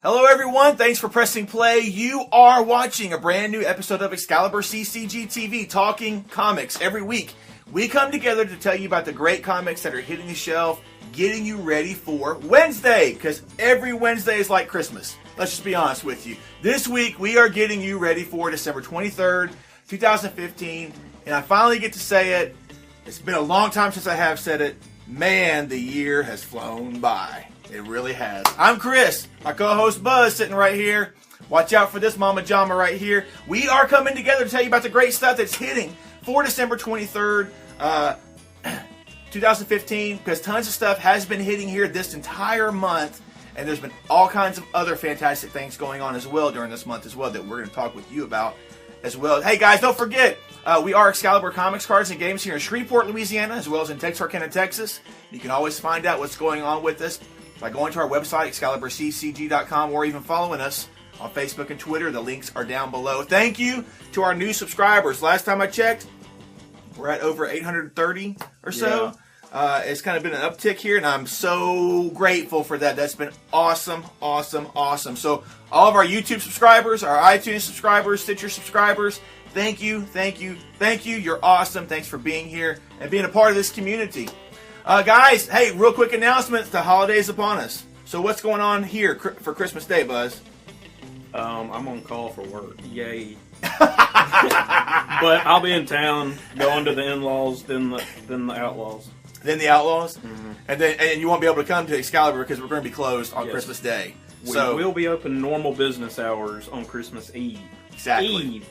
Hello everyone, thanks for pressing play. You are watching a brand new episode of ExcaliburCCGTV, talking comics. Every week, we come together to tell you about the great comics that are hitting the shelf, getting you ready for Wednesday, because every Wednesday is like Christmas. Let's just be honest with you. This week, we are getting you ready for December 23rd, 2015, and I finally get to say it. It's been a long time since I have said it. Man, the year has flown by. It really has. I'm Chris, my co-host Buzz sitting right here. Watch out for this Mama Jama right here. We are coming together to tell you about the great stuff that's hitting for December 23rd, 2015, because tons of stuff has been hitting here this entire month, and there's been all kinds of other fantastic things going on as well during this month as well that we're going to talk with you about as well. Hey guys, don't forget, we are Excalibur Comics, Cards, and Games here in Shreveport, Louisiana, as well as in Texarkana, Texas. You can always find out what's going on with us by going to our website, ExcaliburCCG.com, or even following us on Facebook and Twitter. The links are down below. Thank you to our new subscribers. Last time I checked, we're at over 830 or so. Yeah. It's kind of been an uptick here, and I'm so grateful for that. That's been awesome, awesome, awesome. So all of our YouTube subscribers, our iTunes subscribers, Stitcher subscribers, thank you, thank you, thank you. You're awesome. Thanks for being here and being a part of this community. Guys, hey, real quick announcement. The holiday's upon us. So what's going on here for Christmas Day, Buzz? I'm on call for work. Yay. But I'll be in town, going to the in-laws, then the outlaws. Then the outlaws? Mm-hmm. And you won't be able to come to Excalibur because we're going to be closed on Christmas Day. We will be open normal business hours on Christmas Eve. Exactly. Eve.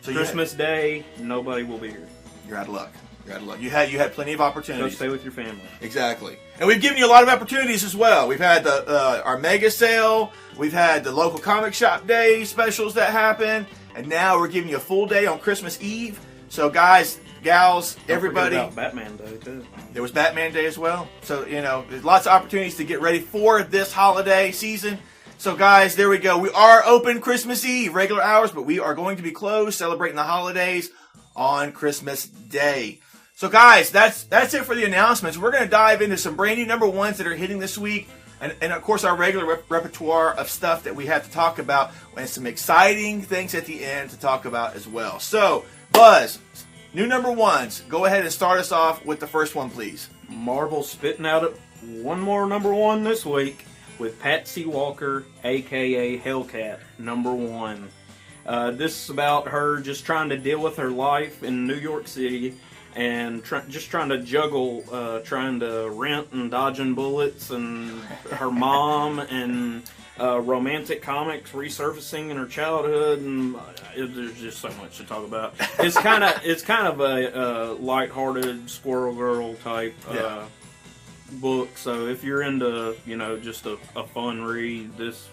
So Christmas Day, nobody will be here. You're out of luck. You're out of luck. You had plenty of opportunities. Go stay with your family. Exactly. And we've given you a lot of opportunities as well. We've had our mega sale. We've had the local comic shop day specials that happen. And now we're giving you a full day on Christmas Eve. So guys, gals, everybody. Don't forget about Batman Day too. There was Batman Day as well. So, there's lots of opportunities to get ready for this holiday season. So guys, there we go. We are open Christmas Eve, regular hours, but we are going to be closed celebrating the holidays on Christmas Day. So guys, that's it for the announcements. We're going to dive into some brand new number ones that are hitting this week. And of course, our regular repertoire of stuff that we have to talk about. And some exciting things at the end to talk about as well. So, Buzz, new number ones. Go ahead and start us off with the first one, please. Marvel spitting out one more number one this week with Patsy Walker, a.k.a. Hellcat, number one. This is about her just trying to deal with her life in New York City and just trying to juggle, trying to rent and dodging bullets, and her mom, and romantic comics resurfacing in her childhood, and there's just so much to talk about. It's kind of a lighthearted Squirrel Girl type book. So if you're into just a fun read, this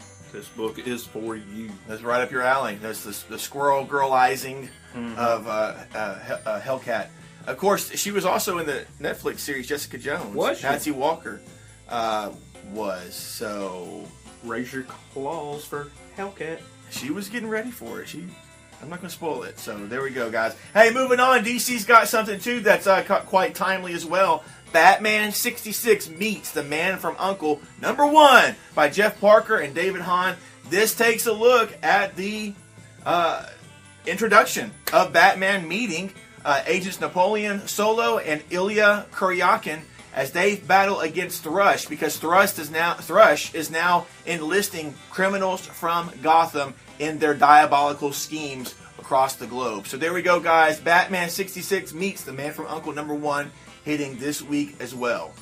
book is for you. That's right up your alley. That's the Squirrel Girlizing of Hellcat. Of course, she was also in the Netflix series Jessica Jones. Was she? Patsy Walker was. So raise your claws for Hellcat. She was getting ready for it. I'm not going to spoil it. So there we go, guys. Hey, moving on. DC's got something too that's quite timely as well. Batman 66 meets The Man from U.N.C.L.E. number one by Jeff Parker and David Hahn. This takes a look at the introduction of Batman meeting agents Napoleon, Solo, and Ilya Kuryakin as they battle against T.H.R.U.S.H, because T.H.R.U.S.H is now enlisting criminals from Gotham in their diabolical schemes across the globe. So there we go, guys. Batman 66 meets The Man from U.N.C.L.E. number one, hitting this week as well.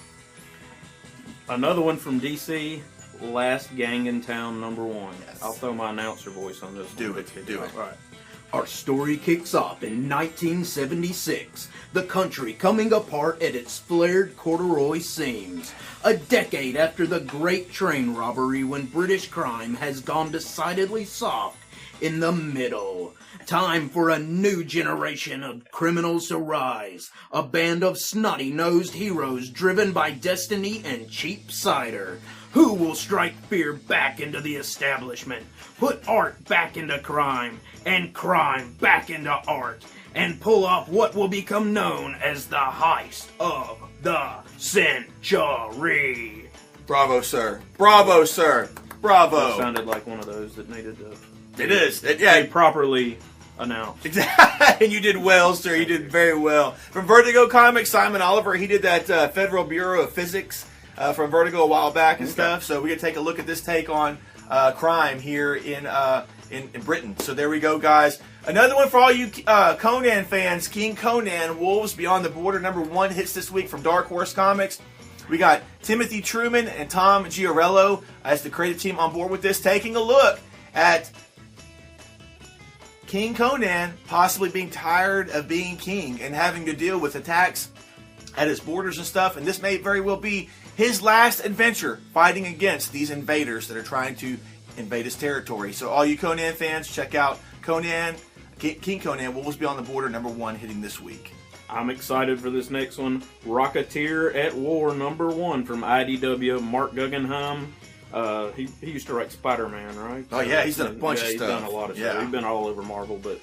Another one from DC, Last Gang in Town number one. Yes. I'll throw my announcer voice on this. Do it. All right. Our story kicks off in 1976, the country coming apart at its flared corduroy seams. A decade after the great train robbery, when British crime has gone decidedly soft in the middle. Time for a new generation of criminals to rise. A band of snotty-nosed heroes driven by destiny and cheap cider. Who will strike fear back into the establishment, put art back into crime, and crime back into art, and pull off what will become known as the heist of the century? Bravo, sir. Bravo, sir. Bravo. That sounded like one of those that needed to Yeah. be properly announced. Exactly. And you did well, sir. You did very well. From Vertigo Comics, Simon Oliver, he did that Federal Bureau of Physics from Vertigo a while back and stuff. So we can take a look at this take on crime here in Britain. So there we go, guys. Another one for all you Conan fans. King Conan, Wolves Beyond the Border, #1 hits this week from Dark Horse Comics. We got Timothy Truman and Tom Giorello as the creative team on board with this, taking a look at King Conan possibly being tired of being king and having to deal with attacks at his borders and stuff. And this may very well be his last adventure fighting against these invaders that are trying to invade his territory. So all you Conan fans, check out Conan, King Conan, Wolves Beyond the Border, #1 hitting this week. I'm excited for this next one. Rocketeer at War, #1 from IDW, Mark Guggenheim. He used to write Spider-Man, right? Oh yeah, he's done a bunch of stuff. He's done a lot of stuff. Yeah. He's been all over Marvel, but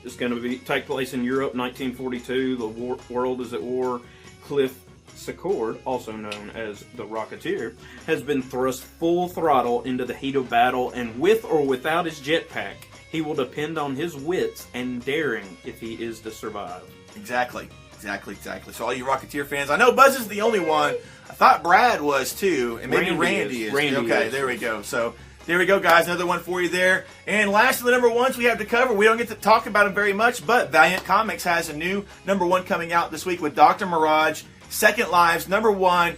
it's going to take place in Europe, 1942. The world is at war. Cliff Secord, also known as the Rocketeer, has been thrust full throttle into the heat of battle, and with or without his jetpack, he will depend on his wits and daring if he is to survive. Exactly. So all you Rocketeer fans, I know Buzz is the only one. I thought Brad was too, and maybe Randy is. Okay, there we go. So there we go, guys. Another one for you there. And last of the #1s we have to cover. We don't get to talk about them very much, but Valiant Comics has a new #1 coming out this week with Dr. Mirage, Second Lives, #1.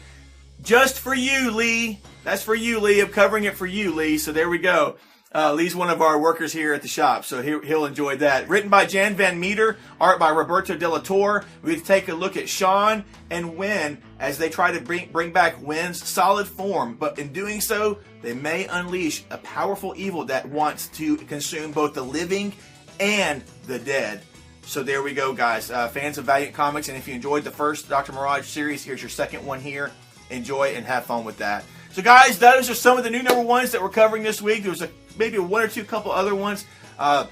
Just for you, Lee. That's for you, Lee. I'm covering it for you, Lee. So there we go. Lee's one of our workers here at the shop, so he'll enjoy that. Written by Jan Van Meter, art by Roberto De La Torre. We take a look at Sean and Wynn as they try to bring back Wynn's solid form, but in doing so, they may unleash a powerful evil that wants to consume both the living and the dead. So there we go, guys. Fans of Valiant Comics, and if you enjoyed the first Dr. Mirage series, here's your second one here. Enjoy and have fun with that. So, guys, those are some of the new #1s that we're covering this week. There was maybe one or two couple other ones that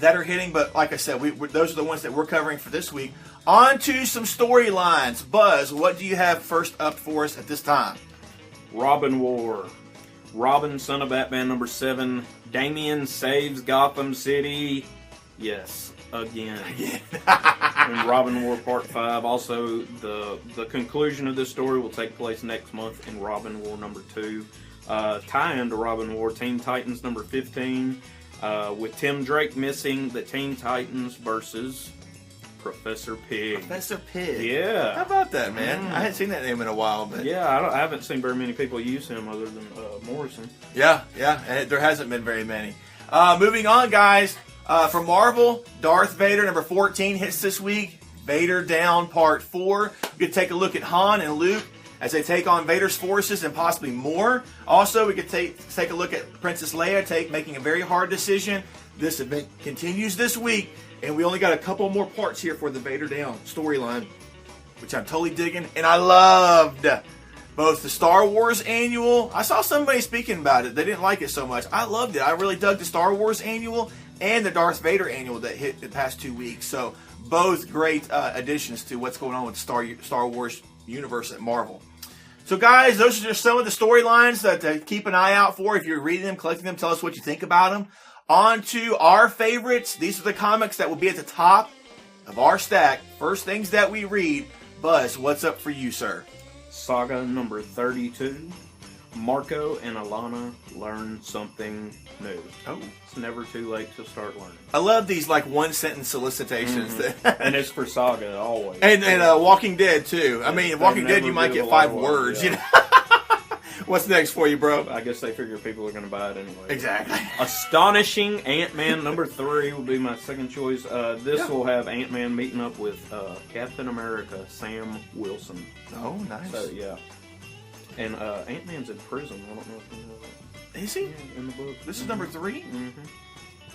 are hitting, but like I said, those are the ones that we're covering for this week. On to some storylines. Buzz, what do you have first up for us at this time? Robin War. Robin, son of Batman, #7. Damian saves Gotham City. Yes, again. In Robin War Part 5. Also, the conclusion of this story will take place next month in Robin War #2. Tie-in to Robin War, Teen Titans #15. With Tim Drake missing, the Teen Titans versus Professor Pig. Professor Pig. Yeah. How about that, man? I hadn't seen that name in a while, but yeah, I haven't seen very many people use him other than Morrison. Yeah, there hasn't been very many. Moving on, guys. From Marvel, Darth Vader #14 hits this week. Vader Down Part 4. We could take a look at Han and Luke as they take on Vader's forces and possibly more. Also, we could take a look at Princess Leia making a very hard decision. This event continues this week, and we only got a couple more parts here for the Vader Down storyline, which I'm totally digging. And I loved both the Star Wars annual. I saw somebody speaking about it. They didn't like it so much. I loved it. I really dug the Star Wars annual and the Darth Vader annual that hit the past 2 weeks. So both great additions to what's going on with the Star Wars universe at Marvel. So guys, those are just some of the storylines that to keep an eye out for. If you're reading them, collecting them, tell us what you think about them. On to our favorites. These are the comics that will be at the top of our stack. First things that we read. Buzz, what's up for you, sir? Saga #32. Marco and Alana learn something new. Oh. It's never too late to start learning. I love these like one-sentence solicitations. And it's for Saga always. And Walking Dead, too. I mean, Walking Dead, you might get 5 words, yeah. you know. What's next for you, bro? I guess they figure people are going to buy it anyway. Exactly. Astonishing Ant-Man #3 will be my second choice. This will have Ant-Man meeting up with Captain America, Sam Wilson. Oh, nice. So, yeah. And Ant-Man's in prison. I don't know if you know that. Is he? Yeah, in the book. This is #3? Mm-hmm.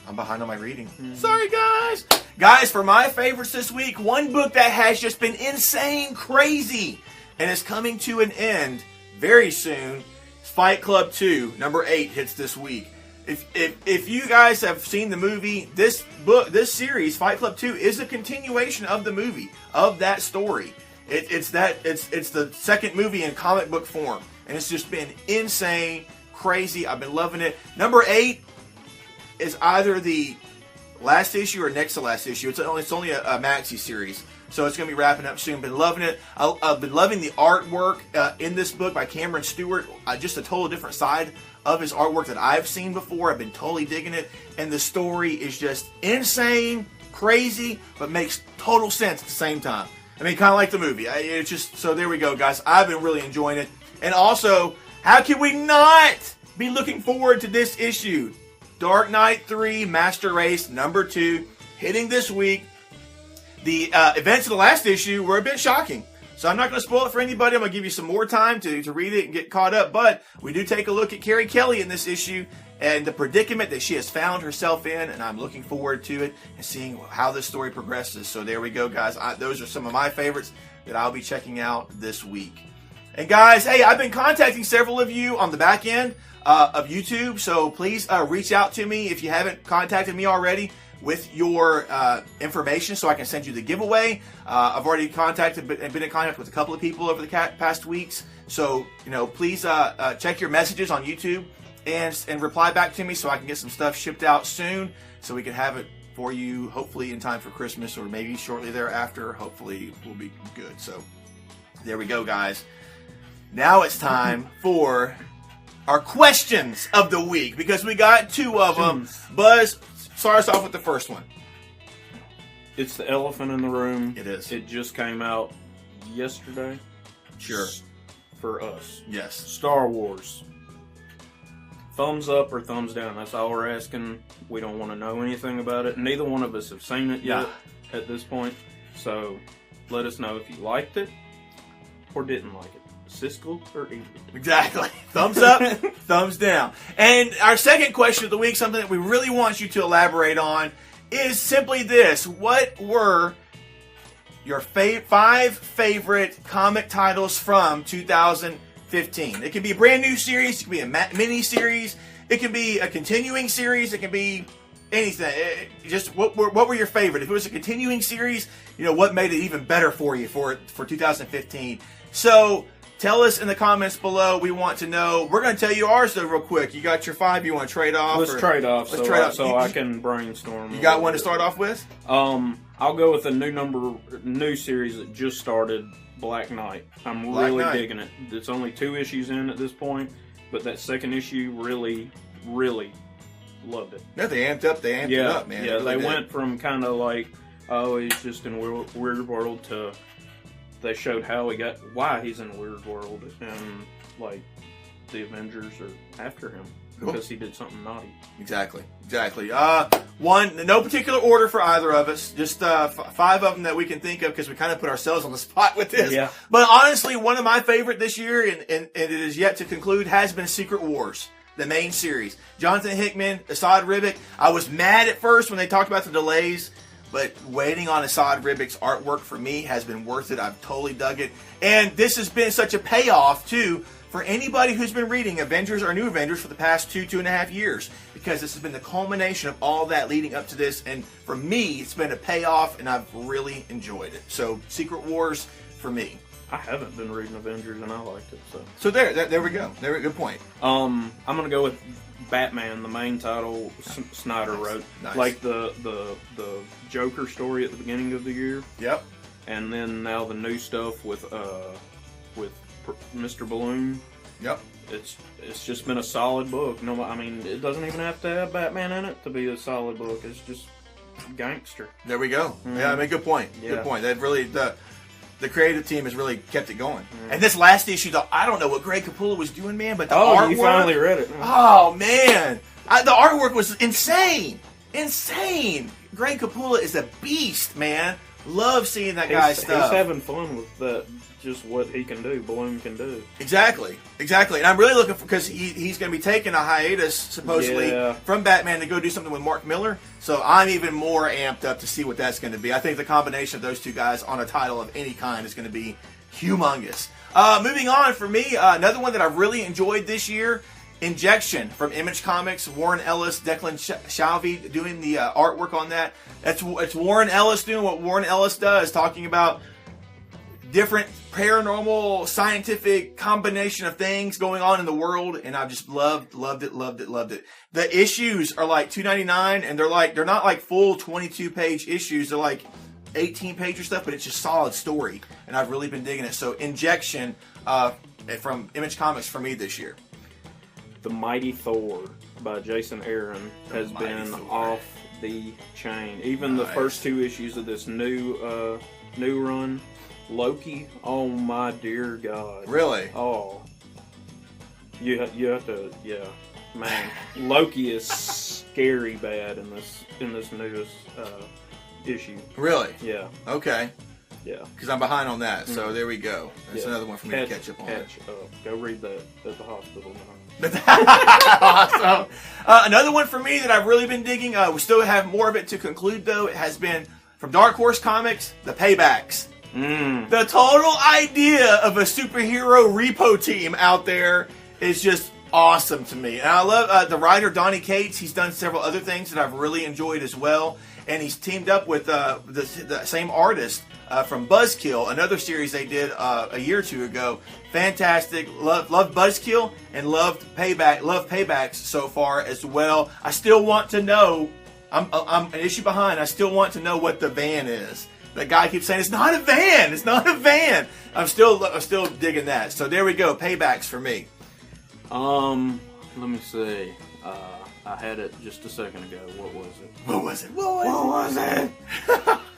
I'm behind on my reading. Sorry, guys. Guys, for my favorites this week, one book that has just been insane crazy and is coming to an end very soon. Fight Club 2, #8 hits this week. If you guys have seen the movie, this series, Fight Club 2, is a continuation of the movie, of that story. It's the second movie in comic book form, and it's just been insane, crazy. I've been loving it. Number 8 is either the last issue or next to last issue. It's only a maxi series, so it's going to be wrapping up soon. Been loving it. I've been loving the artwork in this book by Cameron Stewart. Just a total different side of his artwork that I've seen before. I've been totally digging it, and the story is just insane, crazy, but makes total sense at the same time. I mean, kind of like the movie. It's just, so there we go, guys. I've been really enjoying it. And also, how can we not be looking forward to this issue? Dark Knight 3 Master Race number 2 hitting this week. The events of the last issue were a bit shocking, so I'm not going to spoil it for anybody. I'm going to give you some more time to read it and get caught up, but we do take a look at Carrie Kelly in this issue and the predicament that she has found herself in, and I'm looking forward to it and seeing how this story progresses. So there we go, guys. Those are some of my favorites that I'll be checking out this week. And guys, hey, I've been contacting several of you on the back end of YouTube, so please reach out to me if you haven't contacted me already with your information so I can send you the giveaway. I've already contacted and been in contact with a couple of people over the past weeks, so please check your messages on YouTube and reply back to me so I can get some stuff shipped out soon so we can have it for you hopefully in time for Christmas or maybe shortly thereafter. Hopefully we'll be good. So there we go, guys. Now it's time for our questions of the week because we got 2 of them. Buzz, start us off with the first one. It's the elephant in the room. It is. It just came out yesterday. Sure. For us. Yes. Star Wars. Thumbs up or thumbs down? That's all we're asking. We don't want to know anything about it. Neither one of us have seen it yet at this point. So let us know if you liked it or didn't like it. Siskel or Edie? Exactly. Thumbs up, thumbs down. And our second question of the week, something that we really want you to elaborate on, is simply this. What were your 5 favorite comic titles from 2015? It can be a brand new series. It can be a mini series. It can be a continuing series. It can be anything. Just what were your favorite? If it was a continuing series, what made it even better for you for 2015? So tell us in the comments below. We want to know. We're going to tell you ours though real quick. You got your 5 you want to trade off? Let's trade off. So I can brainstorm. You got one to start off with? I'll go with a new series that just started, Black Knight. I'm really digging it. It's only 2 issues in at this point, but that second issue really, really loved it. No, they amped it up, man. Yeah, they went from kind of like, oh, he's just in a weird world to they showed why he's in a weird world, and like the Avengers are after him because he did something naughty. Exactly. One, no particular order for either of us. Just 5 of them that we can think of because we kind of put ourselves on the spot with this. Yeah. But honestly, one of my favorite this year, and it is yet to conclude, has been Secret Wars, the main series. Jonathan Hickman, Assad Ribic. I was mad at first when they talked about the delays, but waiting on Assad Ribic's artwork for me has been worth it. I've totally dug it. And this has been such a payoff, too, for anybody who's been reading Avengers or New Avengers for the past 2.5 years, because this has been the culmination of all that leading up to this. And for me, it's been a payoff, and I've really enjoyed it. So, Secret Wars for me. I haven't been reading Avengers, and I liked it. So there we go. Good point. I'm gonna go with Batman, the main title. Snyder wrote, like the Joker story at the beginning of the year. Yep. And then now the new stuff with Mr. Balloon. Yep. It's just been a solid book. No, I mean, it doesn't even have to have Batman in it to be a solid book. It's just gangster. There we go. Mm-hmm. Yeah, I mean, good point. Yeah. Good point. That really the creative team has really kept it going. Mm-hmm. And this last issue, though, I don't know what Greg Capullo was doing, man, but the artwork. You finally read it. Oh man, the artwork was insane. Greg Capullo is a beast, man. Love seeing that guy's stuff. He's having fun with that. Just what he can do, Balloon can do. Exactly. And I'm really looking for, because he's going to be taking a hiatus, supposedly, from Batman to go do something with Mark Miller. So I'm even more amped up to see what that's going to be. I think the combination of those two guys on a title of any kind is going to be humongous. Moving on, for me, another one that I've really enjoyed this year, Injection from Image Comics. Warren Ellis, Declan Shalvey doing the artwork on that. It's Warren Ellis doing what Warren Ellis does, talking about different paranormal, scientific combination of things going on in the world, and I've just loved it. The issues are like $2.99, and they're not like full 22-page issues. They're like 18-page or stuff, but it's just solid story, and I've really been digging it. So Injection from Image Comics for me this year. The Mighty Thor by Jason Aaron has been off the chain. Even the first 2 issues of this new run, Loki. Oh my dear God! Really? Oh, you have to, man. Loki is scary bad in this newest issue. Really? Yeah. Okay. Yeah. Because I'm behind on that, so there we go. That's another one for me to catch up on. Go read that at the hospital now. Awesome. Another one for me that I've really been digging. We still have more of it to conclude, though. It has been from Dark Horse Comics, The Paybacks. The total idea of a superhero repo team out there is just awesome to me. And I love the writer Donny Cates. He's done several other things that I've really enjoyed as well. And he's teamed up with the same artist from Buzzkill, another series they did a year or 2 ago. Fantastic. Love Buzzkill and love Paybacks so far as well. I still want to know. I'm an issue behind. I still want to know what the van is. That guy keeps saying it's not a van. It's not a van. I'm still digging that. So there we go. Paybacks for me. Let me see. I had it just a second ago. What was it?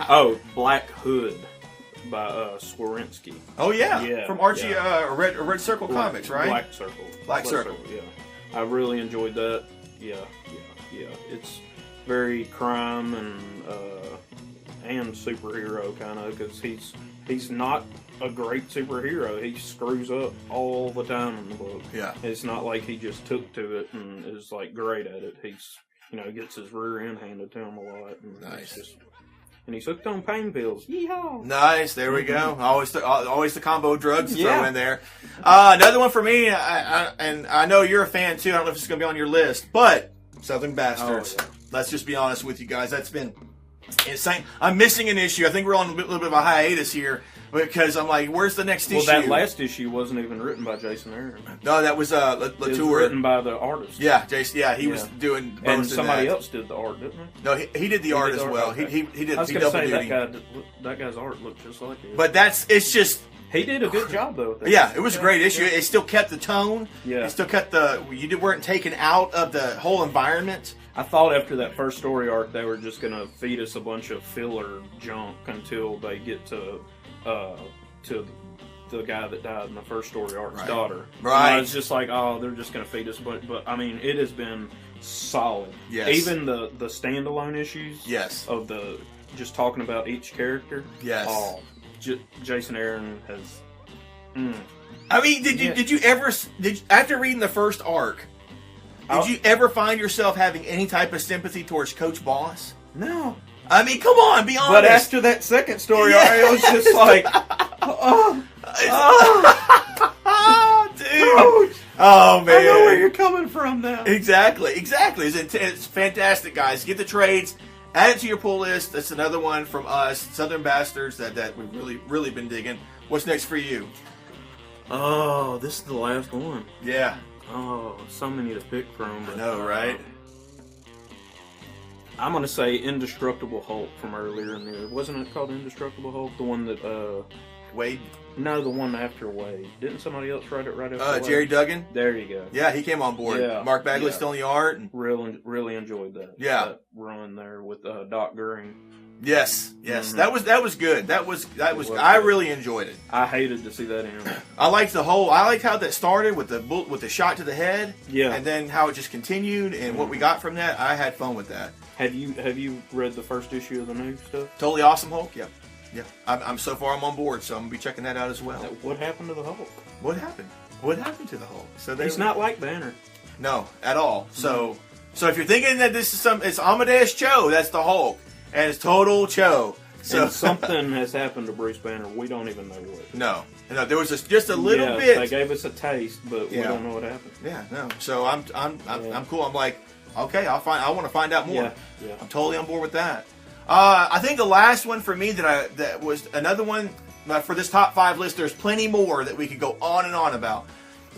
Oh, Black Hood by Swarinski. Oh yeah. From Archie Red Circle Comics, right? Black Circle. Yeah. I really enjoyed that. Yeah. It's very crime and superhero kind of, because he's not a great superhero. He screws up all the time in the book. Yeah. It's not like he just took to it and is like great at it. He's, gets his rear end handed to him a lot. And nice. And he's hooked on pain pills. Yeehaw! Nice. There we go. Always the combo drugs to throw in there. Another one for me, and I know you're a fan too. I don't know if it's going to be on your list, but Southern Bastards. Oh, yeah. Let's just be honest with you guys. That's been insane. I'm missing an issue. I think we're on a little bit of a hiatus here because I'm like, where's the next issue? Well, that last issue wasn't even written by Jason Aaron. No, that was Latour. It was written by the artist. Yeah, Jason. Yeah, he was doing both. And somebody else did the art, didn't he? No, he did the art as well. Okay. He did. I was going to say that guy's art looked just like it. But it's just. He did a good job though. Yeah, it was a great issue. It still kept the tone. Yeah. It still kept weren't taken out of the whole environment. I thought after that first story arc they were just going to feed us a bunch of filler junk until they get to the guy that died in the first story arc's daughter. Right. And I was just like, oh, they're just going to feed us. But I mean, it has been solid. Yes. Even the standalone issues. Yes. Of just talking about each character. Yes. Oh, Jason Aaron has. I mean, did you ever after reading the first arc? Did you ever find yourself having any type of sympathy towards Coach Boss? No. I mean, come on, be honest. But after that second story arc, it was just like, dude. Oh, man. I know where you're coming from now. Exactly. It's fantastic, guys. Get the trades. Add it to your pull list. That's another one from us, Southern Bastards, that we've really been digging. What's next for you? Oh, this is the last one. Yeah. Oh, so many to pick from. But, I know, right? I'm going to say Indestructible Hulk from earlier in the year. Wasn't it called Indestructible Hulk? The one that... Wade? No, the one after Wade. Didn't somebody else write it right after Wade? Jerry Duggan? There you go. Yeah, he came on board. Yeah. Mark Bagley's still in the art. And... Really enjoyed that. Yeah. That run there with Doc Goering. Yes. Mm-hmm. That was good. That was I really enjoyed it. I hated to see that end. I liked how that started with the shot to the head. Yeah. And then how it just continued and what we got from that. I had fun with that. Have you read the first issue of the new stuff? Totally Awesome Hulk? Yeah. Yeah. I'm so far I'm on board, so I'm gonna be checking that out as well. What happened to the Hulk? What happened? What happened to the Hulk? So he's not like Banner. No, at all. So if you're thinking that this is it's Amadeus Cho, that's the Hulk. And it's total Cho. So and something has happened to Bruce Banner. We don't even know what. No, there was just a little bit. They gave us a taste, but we don't know what happened. Yeah, no. So I'm cool. I'm like, okay, I want to find out more. Yeah. I'm totally on board with that. I think the last one for me that was another one. for this top 5 list. There's plenty more that we could go on and on about.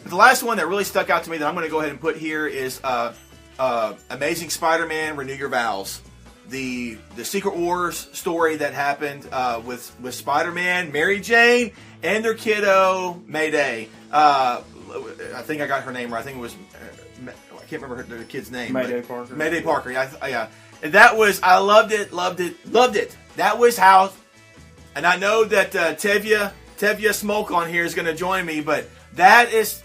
But the last one that really stuck out to me that I'm going to go ahead and put here is Amazing Spider-Man: Renew Your Vows. The Secret Wars story that happened with Spider-Man, Mary Jane, and their kiddo Mayday. I think I got her name right. I think it was I can't remember the kid's name. Mayday Parker. Mayday Parker. Yeah. And that was, I loved it. That was how. And I know that Tevya Smoke on here is going to join me, but that is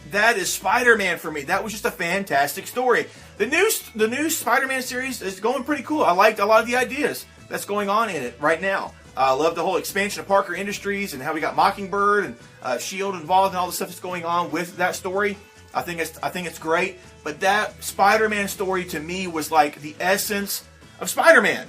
Spider-Man for me. That was just a fantastic story. The new Spider-Man series is going pretty cool. I liked a lot of the ideas that's going on in it right now. I love the whole expansion of Parker Industries and how we got Mockingbird and S.H.I.E.L.D. involved and all the stuff that's going on with that story. I think it's great. But that Spider-Man story to me was like the essence of Spider-Man,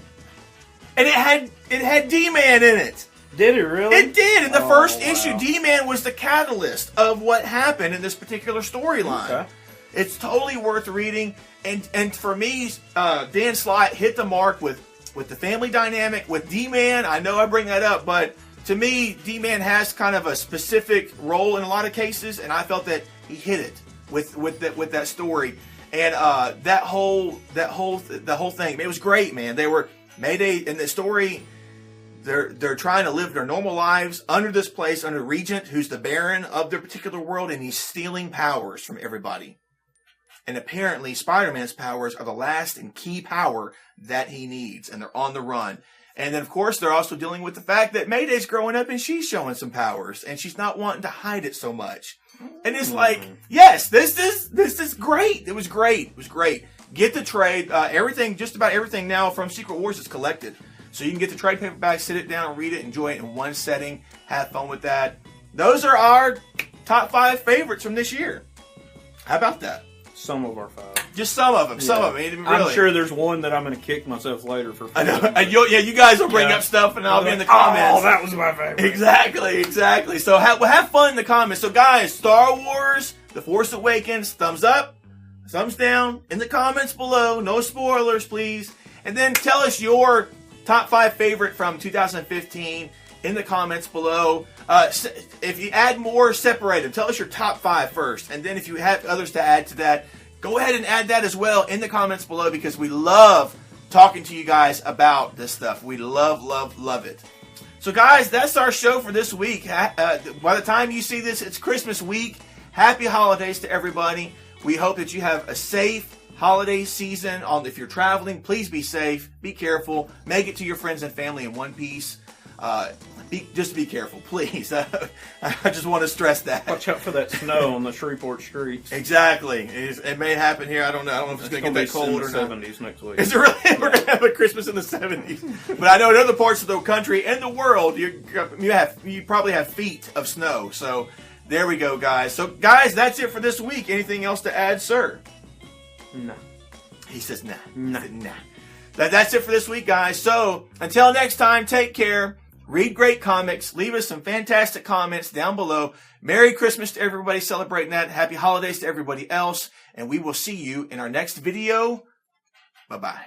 and it had D-Man in it. Did it really? It did. In the first issue, D-Man was the catalyst of what happened in this particular storyline. Okay. It's totally worth reading. And for me, Dan Slott hit the mark with the family dynamic with D-Man. I know I bring that up, but to me, D-Man has kind of a specific role in a lot of cases, and I felt that he hit it with that story. And the whole thing, it was great, man. They were Mayday in the story. They're trying to live their normal lives under this place, under Regent, who's the Baron of their particular world, and he's stealing powers from everybody. And apparently, Spider-Man's powers are the last and key power that he needs, and they're on the run. And then, of course, they're also dealing with the fact that Mayday's growing up and she's showing some powers, and she's not wanting to hide it so much. And it's like, yes, this is great. It was great. It was great. Get the trade. Just about everything now from Secret Wars is collected. So you can get the trade paperback, sit it down, read it, enjoy it in one setting, have fun with that. Those are our top 5 favorites from this year. How about that? Some of our 5. Just some of them. Yeah. Some of them. Really. I'm sure there's one that I'm going to kick myself later for. I know. And you guys will bring up stuff, and I'll be in the comments. Oh, that was my favorite. Exactly. So have fun in the comments. So guys, Star Wars: The Force Awakens, thumbs up, thumbs down in the comments below. No spoilers, please. And then tell us your top 5 favorite from 2015 in the comments below. If you add more, separate them. Tell us your top 5 first. And then if you have others to add to that, go ahead and add that as well in the comments below, because we love talking to you guys about this stuff. We love it. So guys, that's our show for this week. By the time you see this, it's Christmas week. Happy holidays to everybody. We hope that you have a safe holiday season. If you're traveling, please be safe, be careful, make it to your friends and family in one piece. Just be careful, please. I just want to stress that. Watch out for that snow on the Shreveport streets. Exactly. It may happen here. I don't know. I don't know if it's going to get that cold or not. 70s next week. Is it really? Yeah. We're going to have a Christmas in the 70s. But I know in other parts of the country and the world, you probably have feet of snow. So there we go, guys. So guys, that's it for this week. Anything else to add, sir? No. He says nah. Nah. He said, nah. That's it for this week, guys. So until next time, take care. Read great comics. Leave us some fantastic comments down below. Merry Christmas to everybody celebrating that. Happy holidays to everybody else. And we will see you in our next video. Bye-bye.